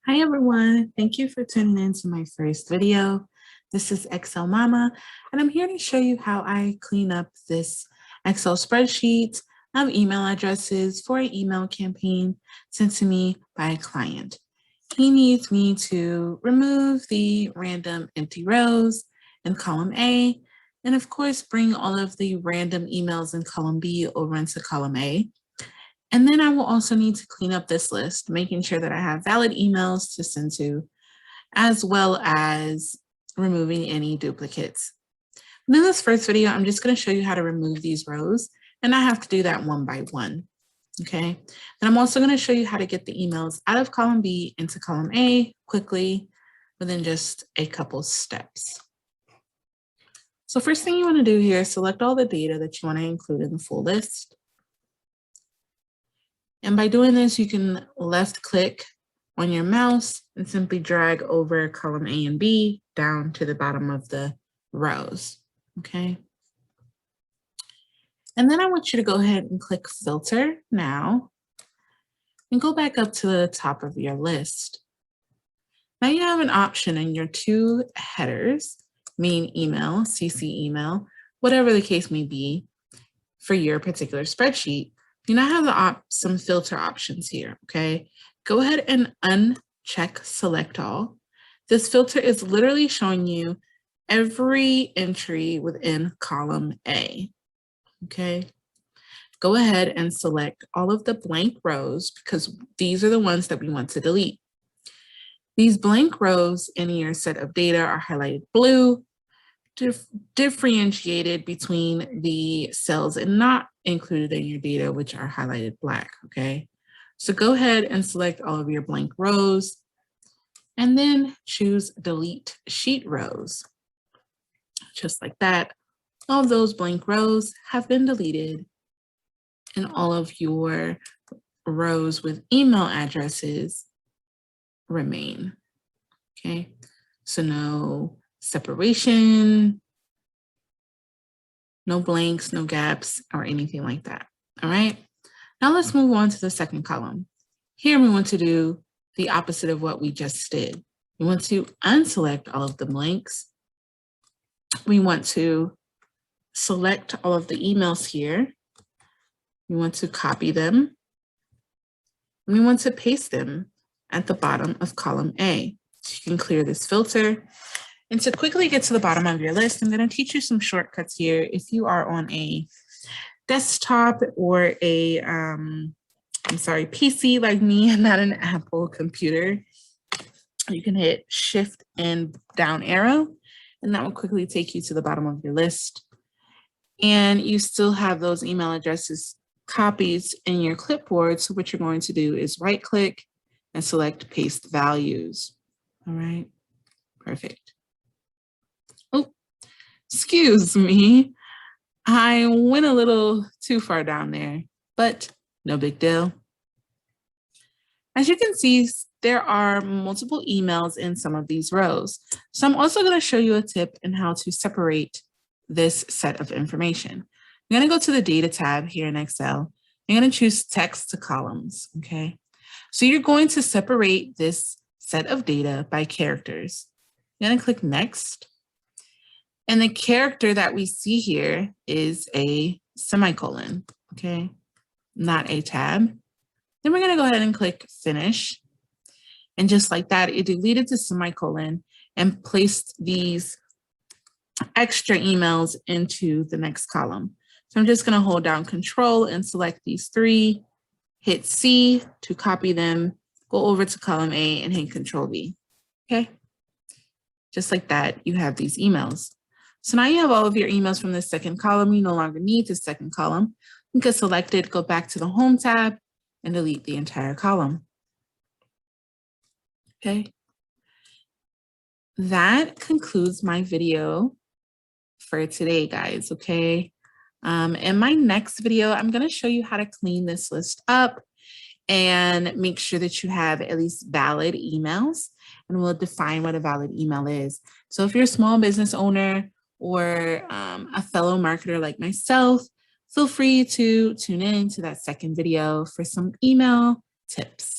Hi everyone, thank you for tuning in to my first video. This is Excel Mama, and I'm here to show you how I clean up this Excel spreadsheet of email addresses for an email campaign sent to me by a client. He needs me to remove the random empty rows in column A, and of course bring all of the random emails in column B over into column A. And then I will also need to clean up this list, making sure that I have valid emails to send to, as well as removing any duplicates. In this first video, I'm just going to show you how to remove these rows, and I have to do that one by one. Okay. And I'm also going to show you how to get the emails out of column B into column A quickly within just a couple steps. So first thing you want to do here is select all the data that you want to include in the full list. And by doing this, you can left click on your mouse and simply drag over column A and B down to the bottom of the rows, okay? And then I want you to go ahead and click filter now and go back up to the top of your list. Now you have an option in your two headers, main email, CC email, whatever the case may be for your particular spreadsheet. You now have some filter options here, okay? Go ahead and uncheck select all. This filter is literally showing you every entry within column A, okay? Go ahead and select all of the blank rows because these are the ones that we want to delete. These blank rows in your set of data are highlighted blue, differentiated between the cells and not included in your data, which are highlighted black, okay? So go ahead and select all of your blank rows and then choose delete sheet rows. Just like that, all of those blank rows have been deleted and all of your rows with email addresses remain, okay? So no separation, no blanks, no gaps, or anything like that, all right? Now let's move on to the second column. Here we want to do the opposite of what we just did. We want to unselect all of the blanks. We want to select all of the emails here. We want to copy them. And we want to paste them at the bottom of column A. So you can clear this filter. And to quickly get to the bottom of your list, I'm going to teach you some shortcuts here. If you are on a desktop or a, PC like me, not an Apple computer, you can hit Shift and down arrow, and that will quickly take you to the bottom of your list. And you still have those email addresses copies in your clipboard. So what you're going to do is right click and select paste values. All right, perfect. Oh, excuse me. I went a little too far down there, but no big deal. As you can see, there are multiple emails in some of these rows. So I'm also going to show you a tip in how to separate this set of information. I'm going to go to the data tab here in Excel. I'm going to choose text to columns, okay? So you're going to separate this set of data by characters. I'm going to click next. And the character that we see here is a semicolon, okay? Not a tab. Then we're gonna go ahead and click finish. And just like that, it deleted the semicolon and placed these extra emails into the next column. So I'm just gonna hold down Control and select these three, hit C to copy them, go over to column A and hit Control V, okay? Just like that, you have these emails. So now you have all of your emails from the second column. You no longer need the second column. You can select it, go back to the Home tab, and delete the entire column. Okay. That concludes my video for today, guys, okay? In my next video, I'm gonna show you how to clean this list up and make sure that you have at least valid emails, and we'll define what a valid email is. So if you're a small business owner or a fellow marketer like myself, feel free to tune in to that second video for some email tips.